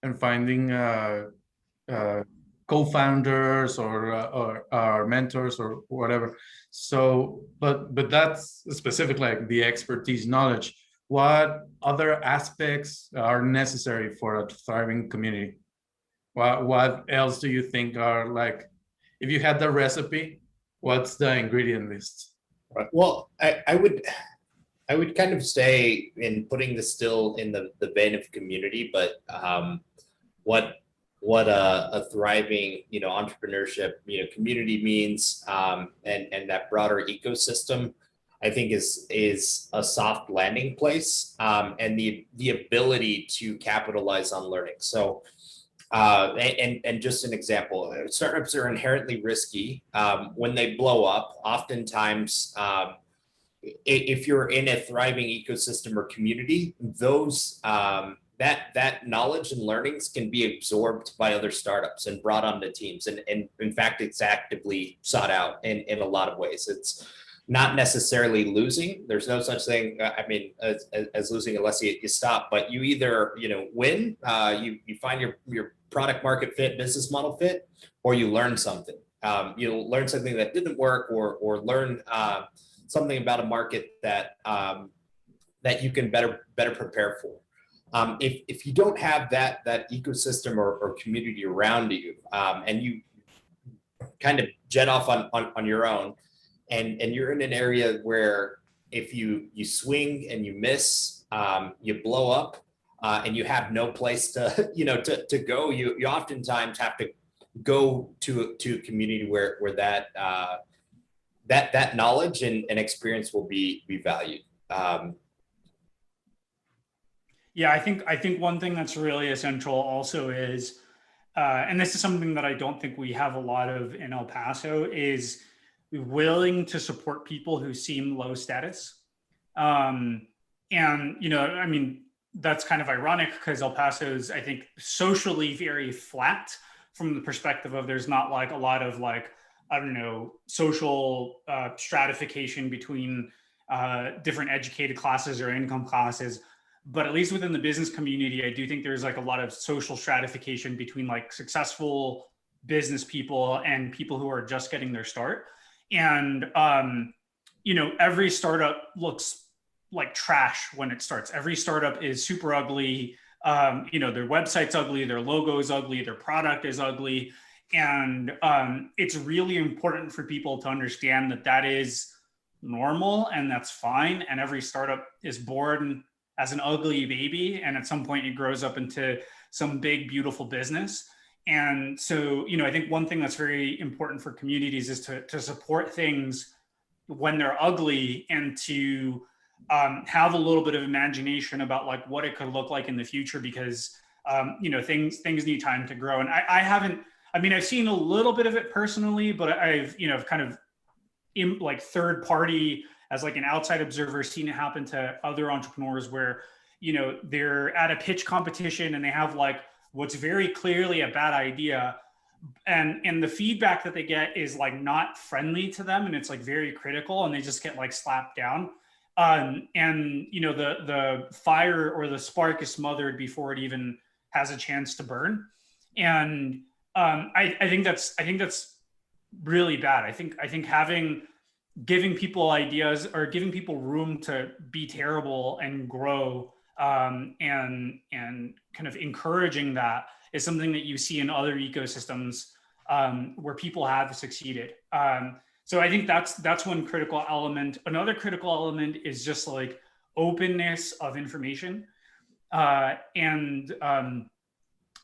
and finding uh, co-founders or mentors or whatever. So, but that's specific, like the expertise, knowledge. What other aspects are necessary for a thriving community? What else do you think are like, if you had the recipe, what's the ingredient list? Well, I would kind of stay in putting this still in the vein of community, but what a thriving entrepreneurship community means, and that broader ecosystem, I think is a soft landing place, and the ability to capitalize on learning. So and just an example, startups are inherently risky. When they blow up, oftentimes, if you're in a thriving ecosystem or community, those that knowledge and learnings can be absorbed by other startups and brought onto teams. And in fact, it's actively sought out in a lot of ways. It's not necessarily losing. There's no such thing, I mean, as losing unless you stop. But you either win, you find your product market fit, business model fit, or you learn something. You'll learn something that didn't work, or learn something about a market that that you can better prepare for. If you don't have that ecosystem or community around you, and you kind of jet off on your own, and you're in an area where if you swing and you miss, you blow up, and you have no place to to go, you oftentimes have to go to a community where that knowledge and experience will be valued. Yeah, I think one thing that's really essential also is, and this is something that I don't think we have a lot of in El Paso, is willing to support people who seem low status. And I mean, that's kind of ironic because El Paso is, I think, socially very flat from the perspective of there's not like a lot of like, I don't know, social stratification between different educated classes or income classes. But at least within the business community, I do think there's like a lot of social stratification between like successful business people and people who are just getting their start. And, every startup looks like trash when it starts. Every startup is super ugly. Their website's ugly, their logo is ugly, their product is ugly. And it's really important for people to understand that is normal and that's fine. And every startup is born as an ugly baby, and at some point it grows up into some big, beautiful business. And so, I think one thing that's very important for communities is to support things when they're ugly, and to have a little bit of imagination about like what it could look like in the future, because things need time to grow. And I've seen a little bit of it personally, but I've kind of in like third party, as like an outside observer, seen it happen to other entrepreneurs where, they're at a pitch competition and they have like what's very clearly a bad idea. And the feedback that they get is like not friendly to them. And it's like very critical, and they just get like slapped down. The fire or the spark is smothered before it even has a chance to burn. And I think that's really bad. I think giving people ideas or giving people room to be terrible and grow, and kind of encouraging that is something that you see in other ecosystems where people have succeeded. So I think that's one critical element. Another critical element is just like openness of information. One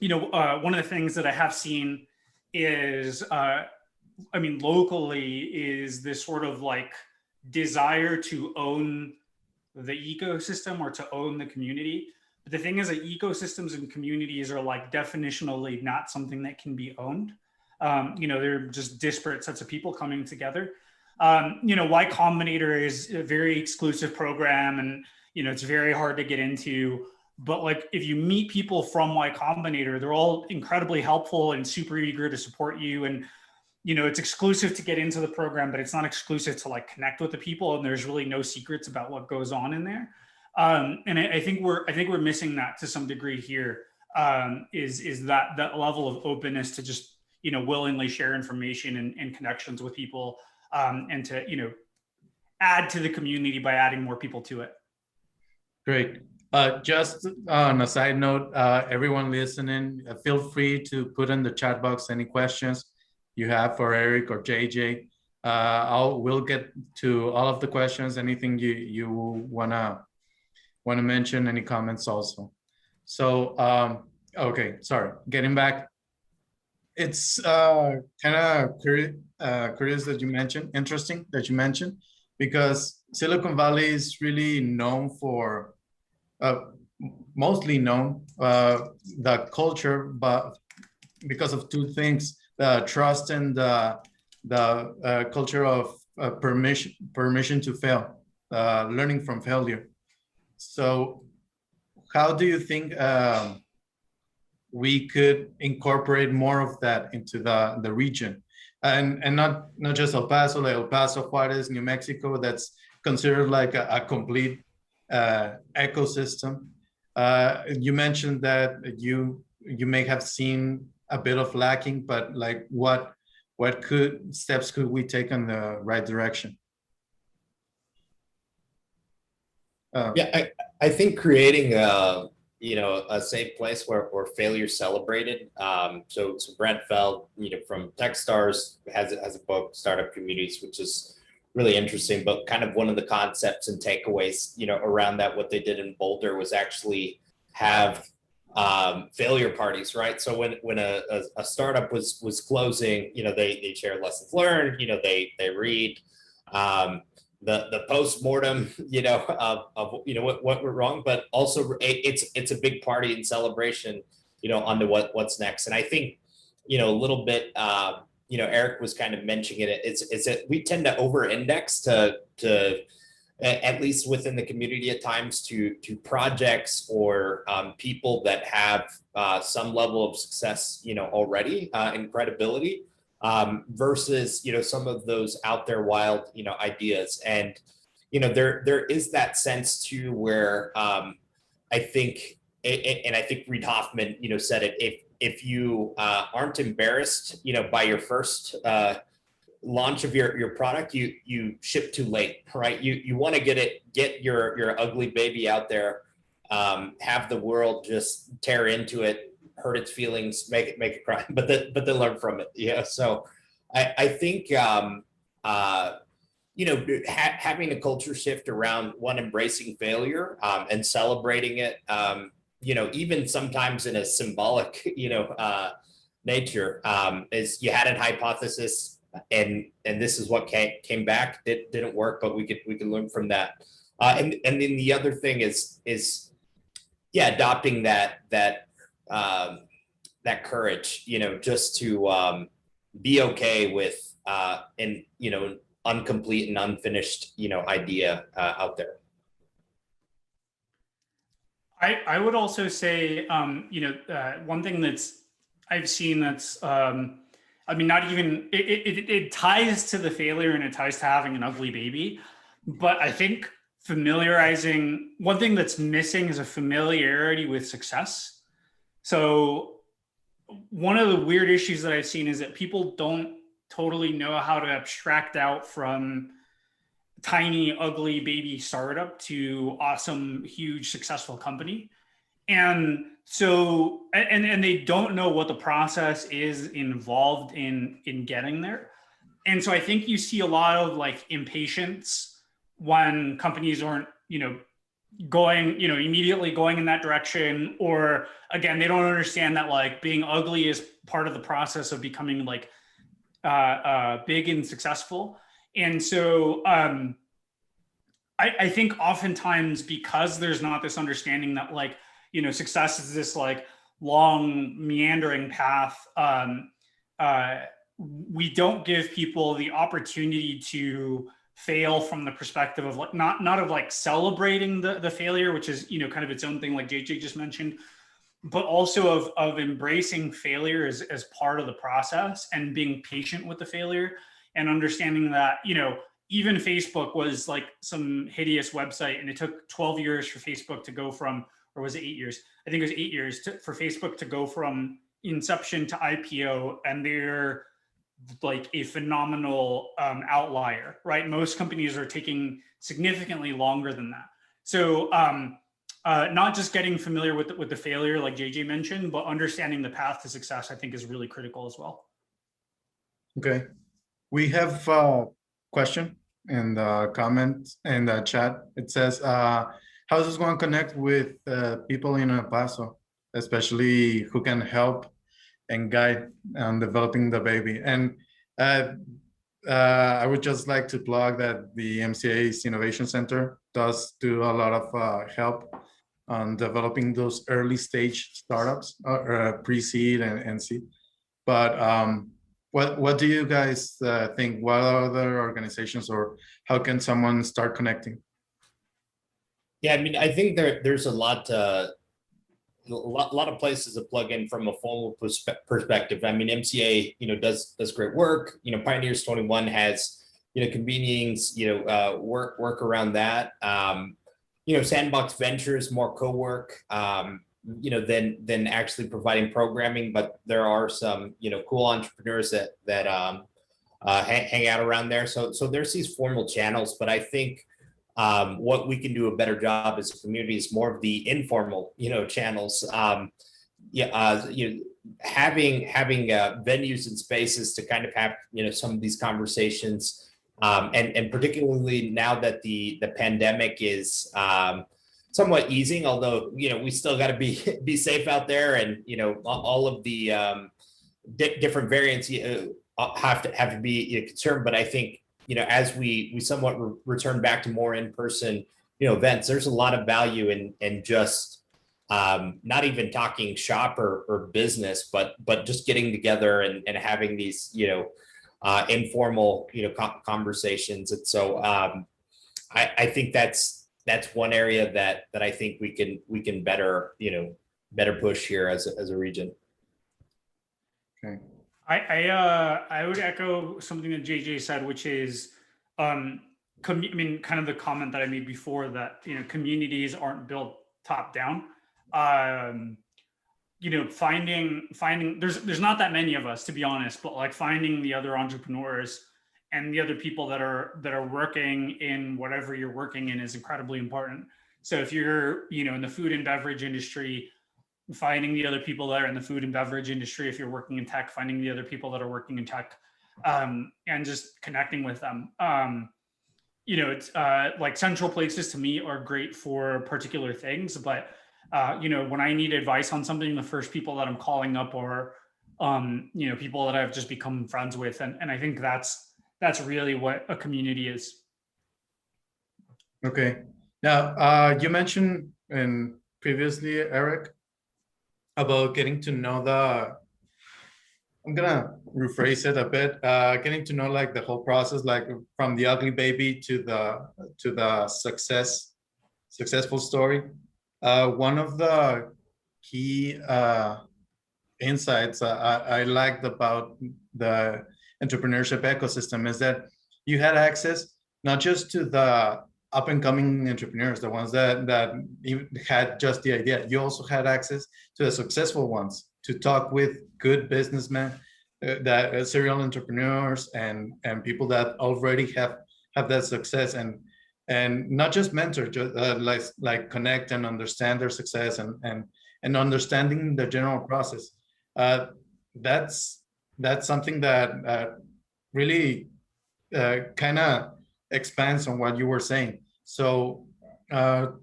of the things that I have seen is, locally, is this sort of like desire to own the ecosystem or to own the community. But the thing is that ecosystems and communities are like definitionally not something that can be owned. They're just disparate sets of people coming together. Y Combinator is a very exclusive program, and it's very hard to get into. But like, if you meet people from Y Combinator, they're all incredibly helpful and super eager to support you. And it's exclusive to get into the program, but it's not exclusive to like connect with the people. And there's really no secrets about what goes on in there. And I think we're missing that to some degree here. is that level of openness to just, willingly share information and connections with people, and to, add to the community by adding more people to it. Great. Just on a side note, everyone listening, feel free to put in the chat box any questions you have for Erik or JJ. We'll get to all of the questions. Anything you wanna mention, any comments also. So okay, sorry. Getting back, it's kind of curious that you mentioned, interesting that you mentioned, because Silicon Valley is really known for, mostly known, the culture, but because of two things: the trust and the culture of permission to fail, learning from failure. So how do you think we could incorporate more of that into the region, and not just El Paso, like El Paso, Juarez, New Mexico, that's considered like a complete ecosystem. You mentioned that you may have seen a bit of lacking, but like what steps could we take in the right direction? Yeah, I think creating a safe place where failure is celebrated. So Brent Feld, from Techstars has a book, Startup Communities, which is really interesting, but kind of one of the concepts and takeaways, around that, what they did in Boulder was actually have failure parties, right? So when a startup was closing, they share lessons learned, they read the post-mortem, of what went wrong, but also it's a big party and celebration, on to what's next. And I think, a little bit, Erik was kind of mentioning it. It's that we tend to over-index to at least within the community at times to projects or people that have some level of success, already, and credibility, versus, some of those out there wild, ideas. And, there is that sense too, where I think, and I think Reid Hoffman, said it, if you aren't embarrassed, by your first launch of your product, you ship too late, right? You want to get your ugly baby out there, have the world just tear into it, hurt its feelings, make it cry, but they learn from it. Yeah. So I think having a culture shift around embracing failure, and celebrating it, even sometimes in a symbolic nature, is you had a hypothesis, and this is what came back. Didn't work, but we could learn from that. And then the other thing is adopting that courage, just to be okay with an incomplete and unfinished idea out there. I would also say, one thing that's I've seen that's, not even, it ties to the failure and it ties to having an ugly baby, but I think one thing that's missing is a familiarity with success. So one of the weird issues that I've seen is that people don't totally know how to abstract out from tiny, ugly baby startup to awesome, huge, successful company. And so, and they don't know what the process is involved in getting there. And so I think you see a lot of like impatience when companies aren't, going, immediately going in that direction, or again, they don't understand that like being ugly is part of the process of becoming like big and successful. And so I think oftentimes, because there's not this understanding that like, success is this like long meandering path, we don't give people the opportunity to fail from the perspective of like not of like celebrating the failure, which is kind of its own thing, like JJ just mentioned, but also of embracing failure as part of the process and being patient with the failure, and understanding that even Facebook was like some hideous website, and it took 12 years for Facebook to go from or was it 8 years? I think it was 8 years for Facebook to go from inception to IPO, and they're like a phenomenal outlier, right? Most companies are taking significantly longer than that. So not just getting familiar with the failure, like JJ mentioned, but understanding the path to success, I think, is really critical as well. Okay, we have a question in the comments in the chat. It says, how is this going to connect with people in El Paso, especially who can help and guide on developing the baby? And I would just like to plug that the MCA's Innovation Center does do a lot of help on developing those early stage startups, pre-seed and seed. But what do you guys think? What other organizations, or how can someone start connecting? Yeah, I mean, I think there's a lot of places to plug in from a formal perspective. I mean, MCA, does great work. Pioneers 21 has, convenings, work around that. Sandbox Ventures, more co-work, than actually providing programming. But there are some, cool entrepreneurs that hang out around there. So there's these formal channels, but I think what we can do a better job as a community is more of the informal, channels. Having venues and spaces to kind of have, some of these conversations. And particularly now that the pandemic is somewhat easing, although we still got to be safe out there, and all of the different variants have to be concerned. But I think as we somewhat return back to more in-person events, there's a lot of value in just not even talking shop or business, but just getting together and having these informal conversations. And so I think that's one area that I think we can better push here as a region. Okay. I would echo something that JJ said, which is kind of the comment that I made before, that communities aren't built top down. Finding there's not that many of us, to be honest, but like finding the other entrepreneurs and the other people that are working in whatever you're working in is incredibly important. So if you're in the food and beverage industry, finding the other people that are in the food and beverage industry. If you're working in tech, finding the other people that are working in tech, and just connecting with them. It's like central places to me are great for particular things, but when I need advice on something, the first people that I'm calling up are people that I've just become friends with, and I think that's really what a community is. Okay. Now, you mentioned previously, Erik, about getting to know I'm gonna rephrase it a bit, getting to know like the whole process, like from the ugly baby to the successful story. One of the key insights I liked about the entrepreneurship ecosystem is that you had access not just to the up and coming entrepreneurs, the ones that had just the idea. You also had access to the successful ones, to talk with good businessmen, that serial entrepreneurs and people that already have that success, and not just mentor, just like connect and understand their success and understanding the general process. That's something that really kind of expands on what you were saying. So how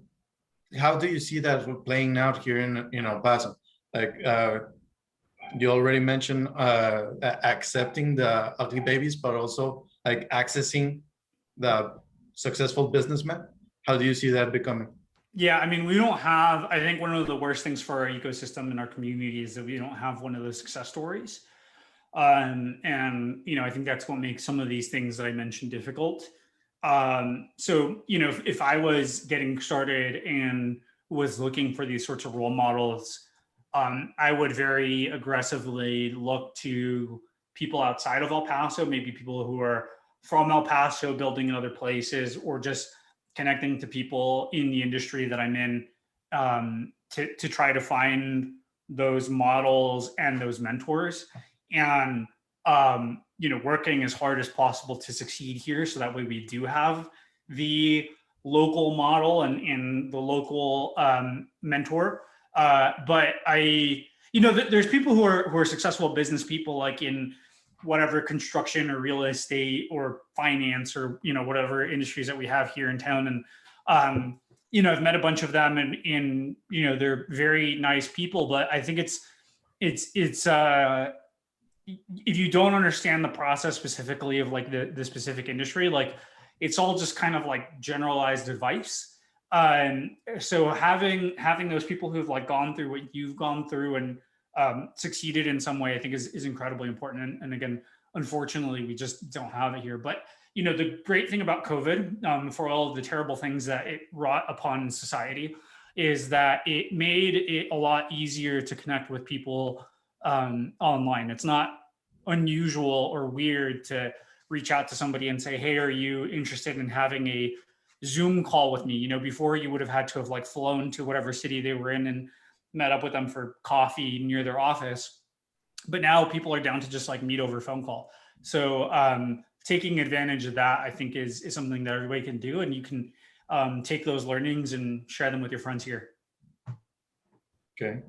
do you see that playing out here in El Paso? Like you already mentioned accepting the ugly babies, but also like accessing the successful businessmen. How do you see that becoming? Yeah, I mean, we don't have, I think one of the worst things for our ecosystem and our community is that we don't have one of those success stories. And I think that's what makes some of these things that I mentioned difficult. So, if I was getting started and was looking for these sorts of role models, I would very aggressively look to people outside of El Paso, maybe people who are from El Paso building in other places, or just connecting to people in the industry that I'm in, to try to find those models and those mentors, and working as hard as possible to succeed here, so that way we do have the local model and the local mentor. But there's people who are successful business people, like in whatever construction or real estate or finance or whatever industries that we have here in town, and I've met a bunch of them, and they're very nice people. But I think it's if you don't understand the process specifically of like the specific industry, like it's all just kind of like generalized advice. So having those people who've like gone through what you've gone through and succeeded in some way, I think is incredibly important. And again, unfortunately, we just don't have it here. But the great thing about COVID, for all of the terrible things that it wrought upon society, is that it made it a lot easier to connect with people online. It's not unusual or weird to reach out to somebody and say, hey, are you interested in having a Zoom call with me? Before you would have had to have like flown to whatever city they were in and met up with them for coffee near their office. But now people are down to just like meet over phone call. So taking advantage of that, I think is something that everybody can do. And you can take those learnings and share them with your friends here. Okay.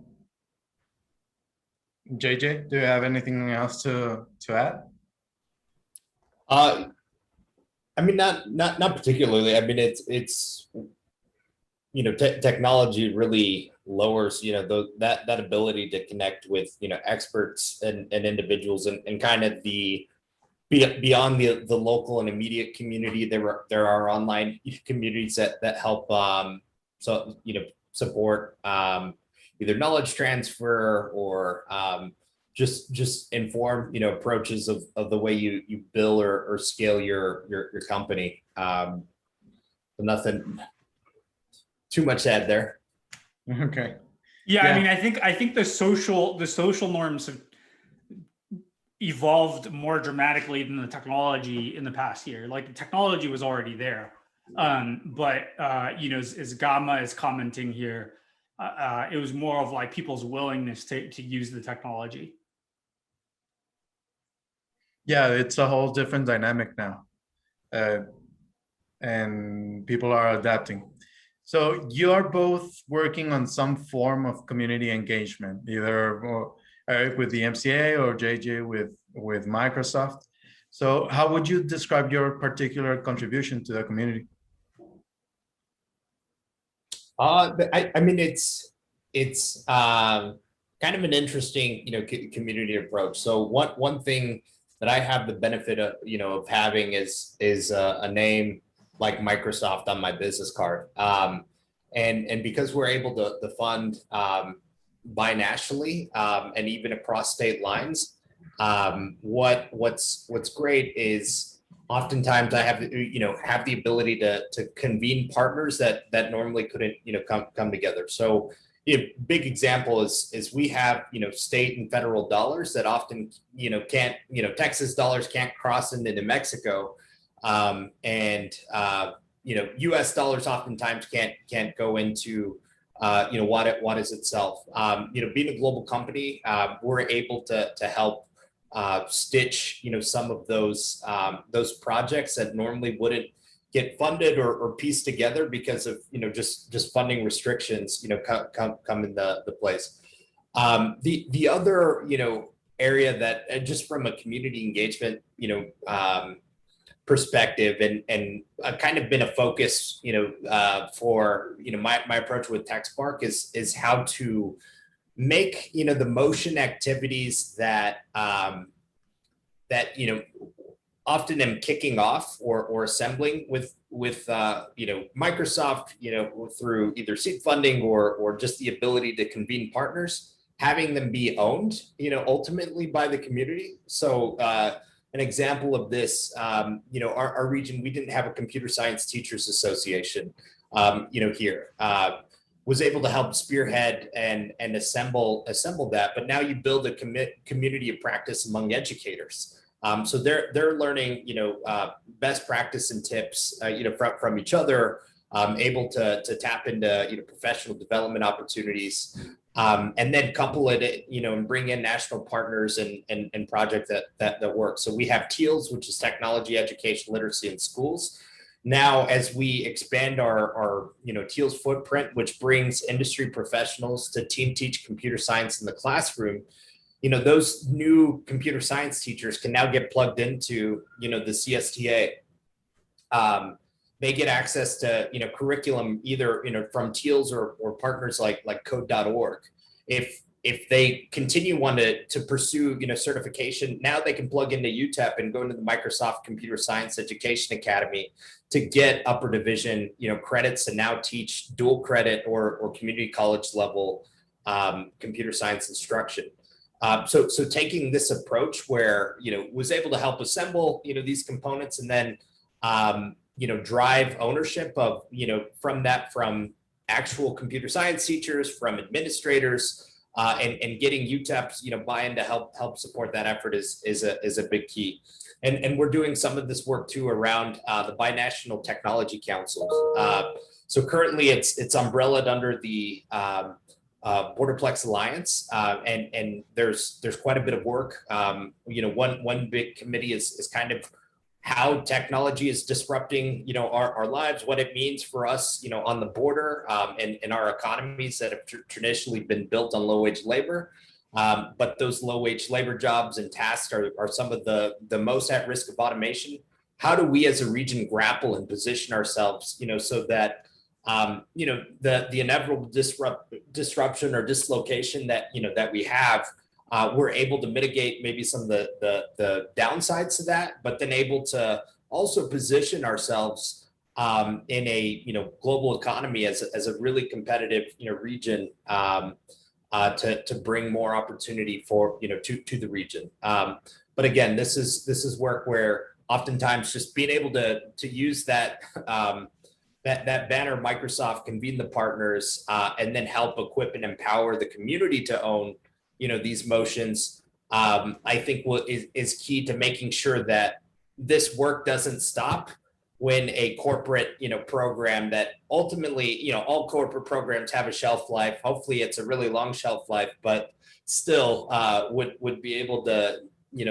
JJ, do you have anything else to add? I mean, not particularly. I mean, it's technology really lowers that ability to connect with experts and individuals and kind of beyond the local and immediate community. There are online communities that help support either knowledge transfer or just inform approaches of the way you build or scale your company. So nothing too much to add there. Okay. Yeah, I mean, I think the social norms have evolved more dramatically than the technology in the past year. Like the technology was already there, but as Gamma is commenting here, it was more of like people's willingness to use the technology. Yeah, it's a whole different dynamic now, and people are adapting. So you are both working on some form of community engagement, either Erik with the MCA or JJ with Microsoft. So how would you describe your particular contribution to the community? I mean, it's kind of an interesting community approach. So one thing that I have the benefit of of having is a name like Microsoft on my business card, and because we're able to fund binationally and even across state lines, what's great is oftentimes I have have the ability to convene partners that normally couldn't come together. So a big example is we have state and federal dollars that often can't Texas dollars can't cross into New Mexico, and U.S. dollars oftentimes can't go into Juarez itself. Being a global company, we're able to help stitch some of those projects that normally wouldn't get funded or pieced together because of just funding restrictions come into the place. The other area that just from a community engagement perspective and kind of been a focus for my approach with TechSpark is how to make the motion activities that often am kicking off or assembling with Microsoft through either seed funding or just the ability to convene partners, having them be owned ultimately by the community. So an example of this, our region, we didn't have a computer science teachers association here. Was able to help spearhead and assemble that, but now you build a community of practice among educators. So they're learning best practice and tips from each other, able to tap into professional development opportunities, and then couple it, and bring in national partners and projects that work. So we have TEALS, which is technology, education, literacy in schools. Now, as we expand our TEALS footprint, which brings industry professionals to teach computer science in the classroom, those new computer science teachers can now get plugged into, the CSTA. They get access to, curriculum either, from TEALS or partners like code.org. If they continue to pursue, certification, now they can plug into UTEP and go into the Microsoft Computer Science Education Academy to get upper division, credits, and now teach dual credit or community college level computer science instruction. So taking this approach where, was able to help assemble, these components, and then, drive ownership of, from actual computer science teachers, from administrators, and getting UTEP's, buy-in to help support that effort is a big key. And we're doing some of this work too around the binational technology councils. So currently it's umbrellaed under the Borderplex Alliance, and there's quite a bit of work. One big committee is kind of how technology is disrupting, our lives, what it means for us, on the border, and our economies that have traditionally been built on low-wage labor. But those low-wage labor jobs and tasks are some of the most at risk of automation. How do we as a region grapple and position ourselves, so that, the inevitable disruption or dislocation that, that we have, we're able to mitigate maybe some of the downsides to that, but then able to also position ourselves in a global economy as a really competitive region, to bring more opportunity for to the region. But again, this is work where oftentimes just being able to use that that banner Microsoft, convene the partners, and then help equip and empower the community to own these motions, I think is key to making sure that this work doesn't stop when a corporate program that ultimately all corporate programs have a shelf life. Hopefully it's a really long shelf life, but still would be able to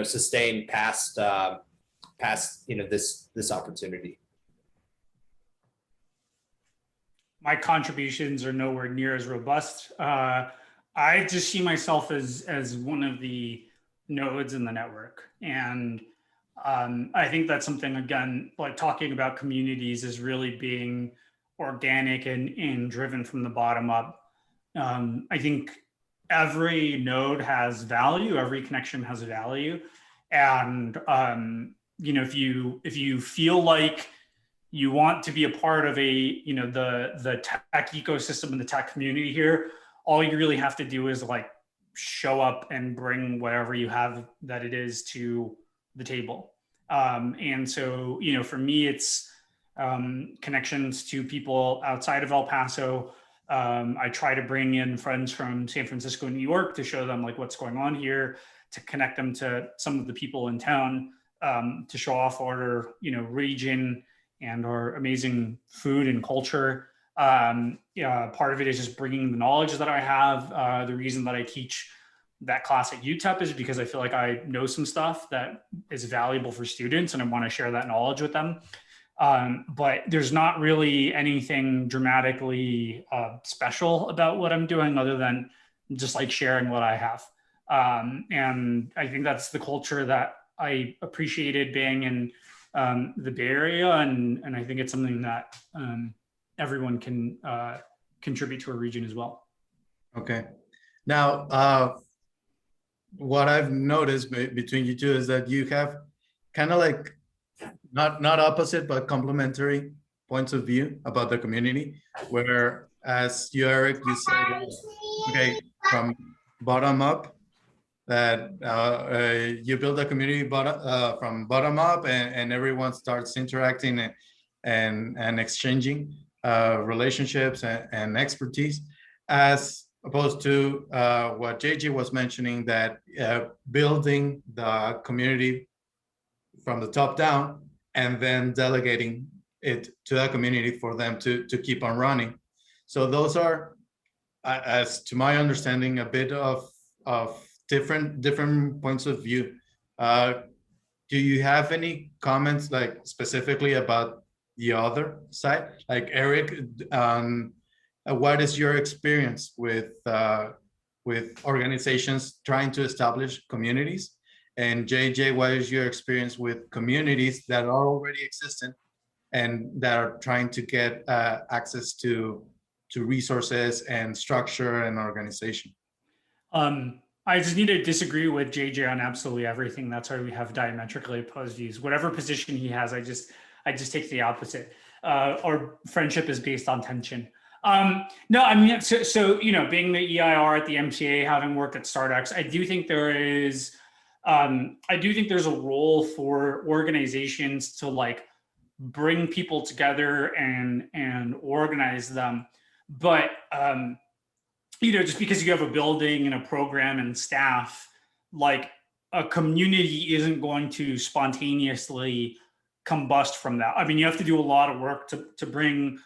sustain past this opportunity. My contributions are nowhere near as robust. I just see myself as one of the nodes in the network. And I think that's something, again, like talking about communities is really being organic and driven from the bottom up. I think every node has value, every connection has value. And if you feel like you want to be a part of the tech ecosystem and the tech community here, all you really have to do is like show up and bring whatever you have that it is to the table. And so, for me, it's connections to people outside of El Paso. I try to bring in friends from San Francisco and New York to show them like what's going on here, to connect them to some of the people in town, to show off our, region and our amazing food and culture. Part of it is just bringing the knowledge that I have. The reason that I teach that class at UTEP is because I feel like I know some stuff that is valuable for students and I want to share that knowledge with them. But there's not really anything dramatically special about what I'm doing other than just like sharing what I have. And I think that's the culture that I appreciated being in the Bay Area. And I think it's something that everyone can contribute to a region as well. Okay. Now, what I've noticed between you two is that you have kind of like not opposite, but complementary points of view about the community, where as you, Erik, you said, okay, from bottom up, that you build a community from bottom up and everyone starts interacting and exchanging relationships and expertise, as opposed to what JJ was mentioning, that building the community from the top down and then delegating it to that community for them to keep on running. So those are, as to my understanding, a bit of different points of view. Do you have any comments, like specifically about the other side, like Erik? What is your experience with organizations trying to establish communities? And JJ, what is your experience with communities that are already existent and that are trying to get access to resources and structure and organization? I just need to disagree with JJ on absolutely everything. That's why we have diametrically opposed views. Whatever position he has, I just take the opposite. Our friendship is based on tension. No, I mean, so you know, being the EIR at the MCA, having worked at StartX, I do think there's a role for organizations to like bring people together and organize them. But you know, just because you have a building and a program and staff, like a community isn't going to spontaneously combust from that. I mean, you have to do a lot of work to bring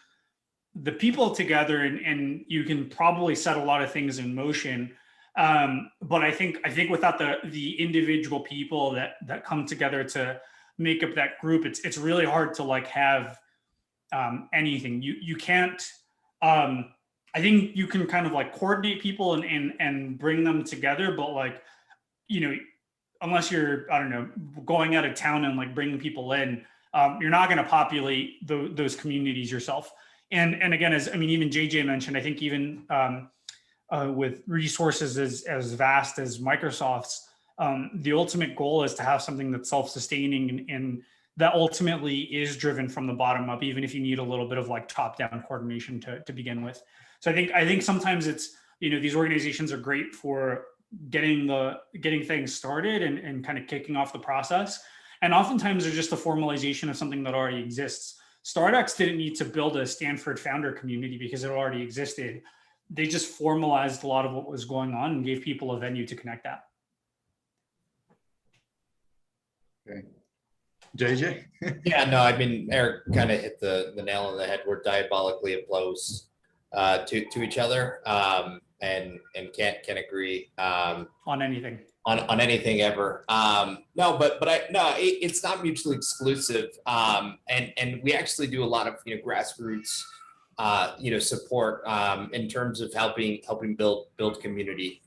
the people together, and you can probably set a lot of things in motion. But I think without the individual people that come together to make up that group, it's really hard to like have anything. You can't. I think you can kind of like coordinate people and bring them together, but like, you know, unless you're, I don't know, going out of town and like bringing people in, you're not going to populate those communities yourself. And again, as I mean, even JJ mentioned, I think even with resources as vast as Microsoft's, the ultimate goal is to have something that's self-sustaining and that ultimately is driven from the bottom up, even if you need a little bit of like top-down coordination to begin with. So I think sometimes it's, you know, these organizations are great for getting things started and kind of kicking off the process. And oftentimes they're just a formalization of something that already exists. StartX didn't need to build a Stanford founder community because it already existed. They just formalized a lot of what was going on and gave people a venue to connect at. Okay. JJ? Yeah, no, I mean, Erik kind of hit the nail on the head. We're diabolically opposed to each other, and can't agree on anything. On anything ever. No, but it's not mutually exclusive. And we actually do a lot of, you know, grassroots support in terms of helping build community.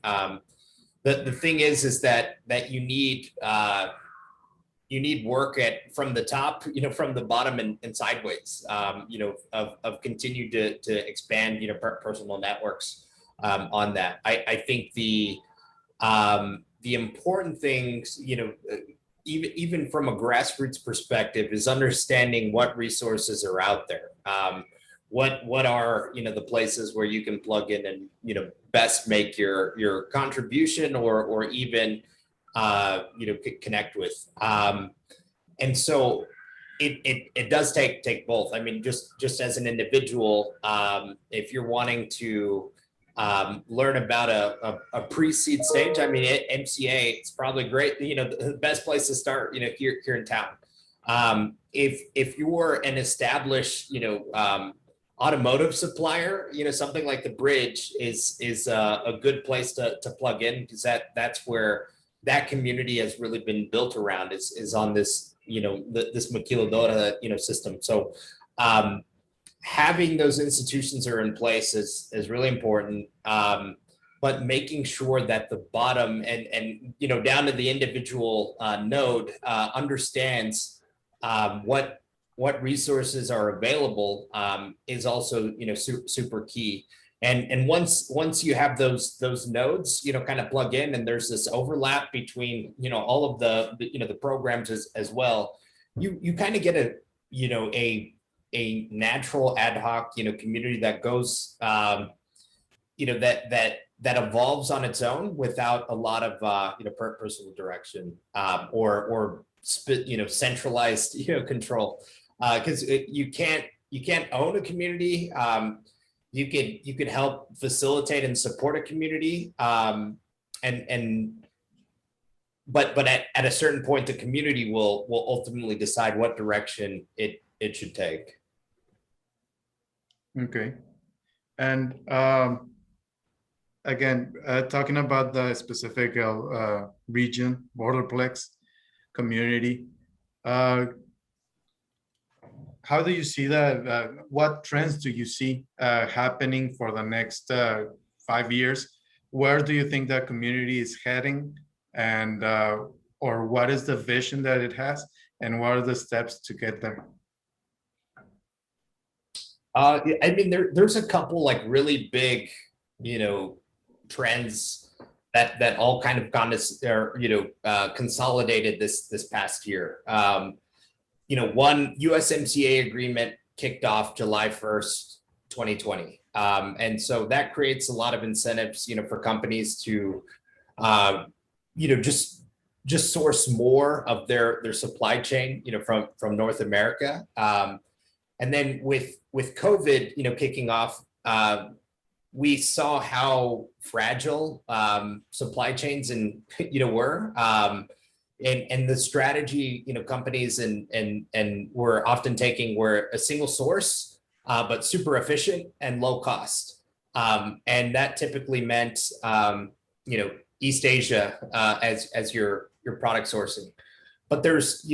The thing is that you need work from the top, you know, from the bottom and sideways, you know, of continue to expand, you know, personal networks on that. I think the important things, you know, even from a grassroots perspective, is understanding what resources are out there. What are, you know, the places where you can plug in and, you know, best make your contribution or even you know, connect with. And so it does take both. I mean, just as an individual, if you're wanting to learn about a pre-seed stage, I mean, at MCA, it's probably great, you know, the best place to start, you know, here in town. If you're an established, you know, automotive supplier, you know, something like the Bridge is a good place to plug in, because that's where that community has really been built around, is on this, you know, this maquiladora, you know, system. So having those institutions are in place is really important, but making sure that the bottom and you know, down to the individual node understands what resources are available is also, you know, super key. And once you have those nodes, you know, kind of plug in, and there's this overlap between, you know, all of the you know, the programs as well, you kind of get a, you know, a natural ad hoc, you know, community that goes, you know, that evolves on its own without a lot of you know, personal direction or you know, centralized, you know, control, because you can't own a community. You could help facilitate and support a community, but at a certain point, the community will ultimately decide what direction it should take. Okay. And again, talking about the specific region, Borderplex community, uh, how do you see that? What trends do you see happening for the next 5 years? Where do you think that community is heading, and or what is the vision that it has, and what are the steps to get there? I mean, there's a couple like really big, trends that all kind of gone to, consolidated this past year. One USMCA agreement kicked off July 1st, 2020. And so that creates a lot of incentives, for companies to, just source more of their supply chain, from North America. And then with COVID, kicking off, we saw how fragile supply chains were. And the strategy, companies and were often taking were a single source, but super efficient and low cost. And that typically meant, East Asia as your product sourcing. But there's,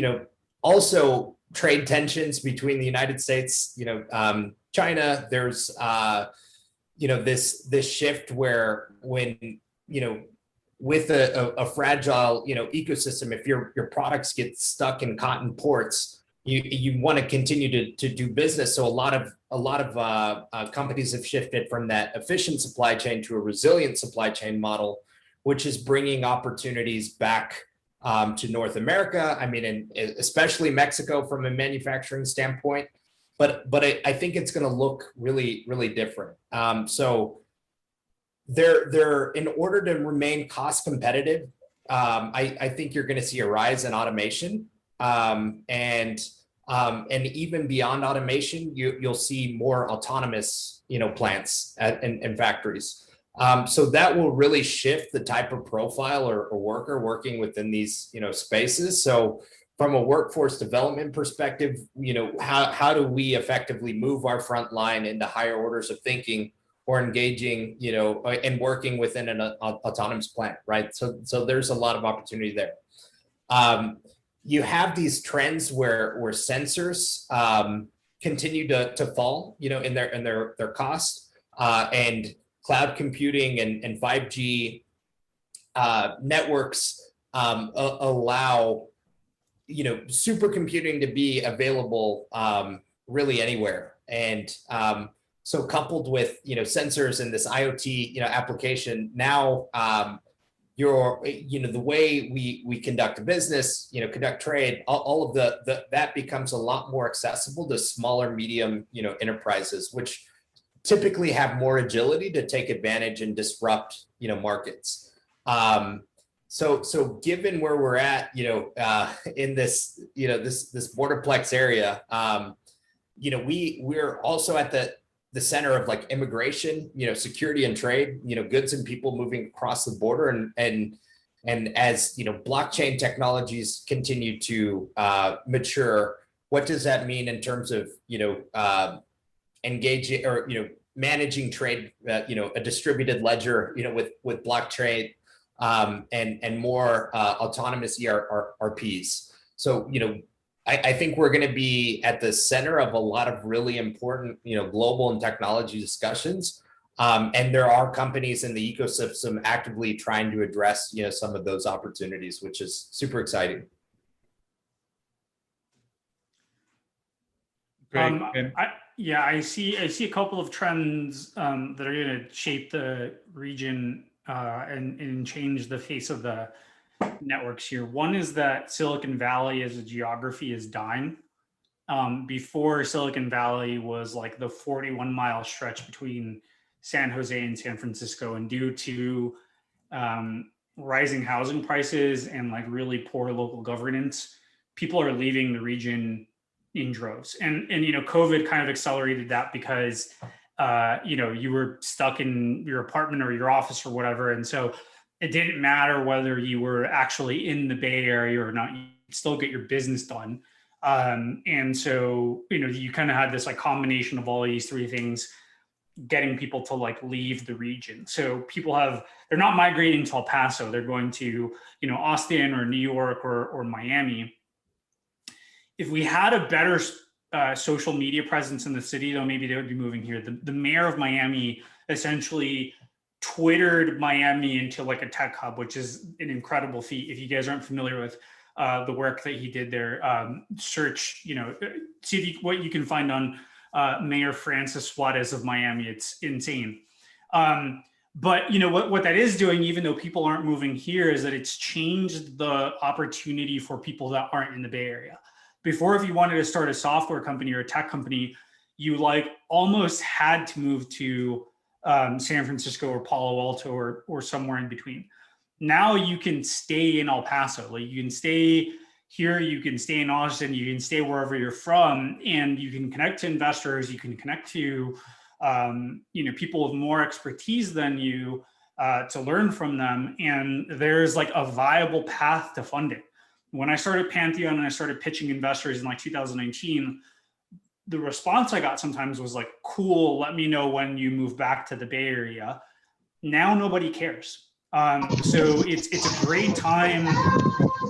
also trade tensions between the United States, China. There's, this shift where when, with a fragile, ecosystem, if your products get stuck in cotton ports, you want to continue to do business. So a lot of companies have shifted from that efficient supply chain to a resilient supply chain model, which is bringing opportunities back to North America. I mean, and especially Mexico from a manufacturing standpoint. But I think it's going to look really, really different. So they're in order to remain cost competitive, I think you're going to see a rise in automation, and even beyond automation, you'll see more autonomous, plants and factories. So that will really shift the type of profile or worker working within these, spaces. So from a workforce development perspective, how do we effectively move our front line into higher orders of thinking or engaging, and working within an autonomous plant, right? So there's a lot of opportunity there. You have these trends where sensors continue to fall, in their cost, and cloud computing and 5G networks allow, supercomputing to be available really anywhere. And so coupled with, sensors and this IoT, application, now the way we conduct a business, conduct trade, all of that becomes a lot more accessible to smaller, medium, enterprises, which typically have more agility to take advantage and disrupt, markets. So given where we're at, in this, this Borderplex area, we're also at the center of like immigration, security and trade, goods and people moving across the border, and as blockchain technologies continue to mature, what does that mean in terms of engaging or managing trade, a distributed ledger, with blockchain, and more autonomous ERPs. So I think we're going to be at the center of a lot of really important, global and technology discussions. And there are companies in the ecosystem actively trying to address, some of those opportunities, which is super exciting. Great. I see a couple of trends that are going to shape the region and change the face of the networks here. One is that Silicon Valley as a geography is dying. Before, Silicon Valley was like the 41-mile stretch between San Jose and San Francisco, and due to rising housing prices and like really poor local governance, people are leaving the region in droves. And COVID kind of accelerated that because you were stuck in your apartment or your office or whatever, and so it didn't matter whether you were actually in the Bay Area or not, you could still get your business done. And so, you kind of had this like combination of all these three things getting people to like leave the region. So they're not migrating to El Paso. They're going to, Austin or New York or Miami. If we had a better social media presence in the city, though, maybe they would be moving here. The mayor of Miami essentially Twittered Miami into like a tech hub, which is an incredible feat. If you guys aren't familiar with the work that he did there, search, see what you can find on Mayor Francis Suarez of Miami. It's insane. But what that is doing, even though people aren't moving here, is that it's changed the opportunity for people that aren't in the Bay Area. Before, if you wanted to start a software company or a tech company, you like almost had to move to San Francisco or Palo Alto or somewhere in between. Now you can stay in El Paso. Like, you can stay here, you can stay in Austin, you can stay wherever you're from, and you can connect to investors, you can connect to people with more expertise than you to learn from them. And there's like a viable path to fund it. When I started Pantheon and I started pitching investors in like 2019, the response I got sometimes was like, cool, let me know when you move back to the Bay Area. Now nobody cares. So it's a great time.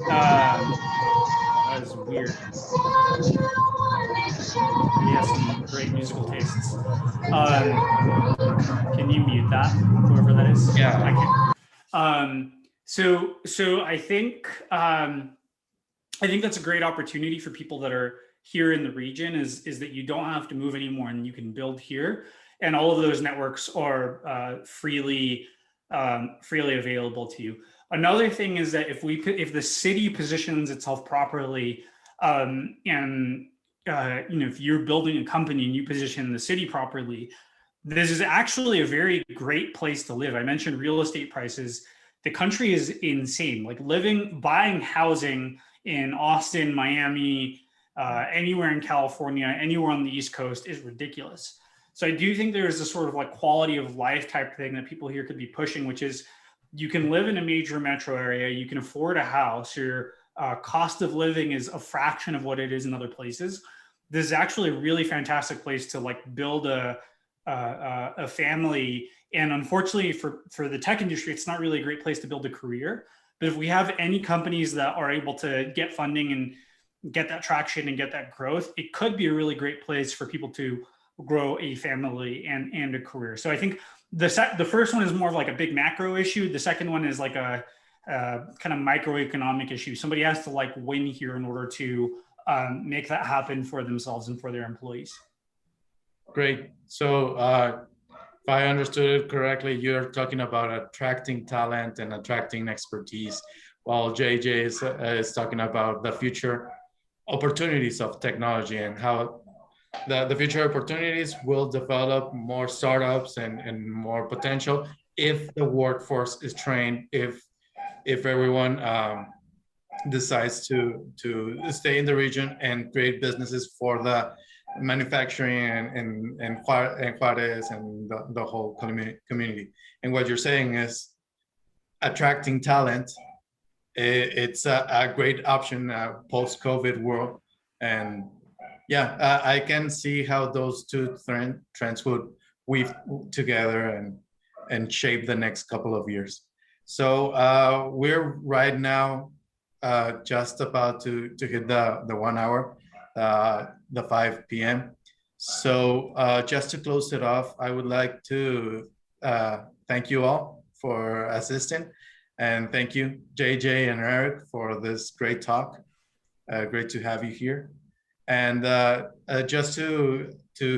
That is weird. He has some great musical tastes. Can you mute that, whoever that is? Yeah. I can. So I think that's a great opportunity for people that are here in the region, is that you don't have to move anymore and you can build here. And all of those networks are freely available to you. Another thing is that if the city positions itself properly, if you're building a company and you position the city properly, this is actually a very great place to live. I mentioned real estate prices. The country is insane. Like buying housing in Austin, Miami, anywhere in California, anywhere on the East Coast is ridiculous. So I do think there's a sort of like quality of life type thing that people here could be pushing, which is you can live in a major metro area, you can afford a house, your cost of living is a fraction of what it is in other places. This is actually a really fantastic place to like build a family. And unfortunately for the tech industry, it's not really a great place to build a career. But if we have any companies that are able to get funding and get that traction and get that growth, it could be a really great place for people to grow a family and a career. So I think the first one is more of like a big macro issue. The second one is like a kind of microeconomic issue. Somebody has to like win here in order to make that happen for themselves and for their employees. Great. So if I understood it correctly, you're talking about attracting talent and attracting expertise, while JJ is talking about the future opportunities of technology and how the future opportunities will develop more startups and more potential if the workforce is trained, if everyone decides to stay in the region and create businesses for the manufacturing and Juarez and the whole community. And what you're saying is attracting talent. It's a great option post-COVID world. And yeah, I can see how those two trends would weave together and shape the next couple of years. So we're right now just about to hit the 1 hour, the 5 p.m. So just to close it off, I would like to thank you all for assisting. And thank you, JJ and Erik, for this great talk. Great to have you here. And just to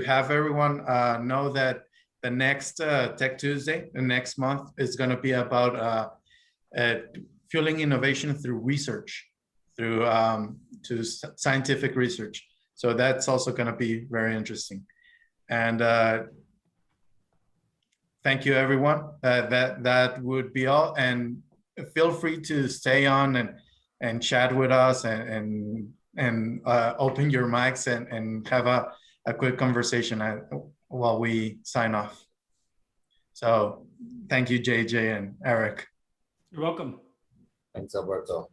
have everyone know that the next Tech Tuesday, the next month, is going to be about fueling innovation through research, through scientific research. So that's also going to be very interesting. And thank you, everyone. That would be all. And feel free to stay on and chat with us and open your mics and have a quick conversation while we sign off. So thank you, JJ and Erik. You're welcome. Thanks, Alberto.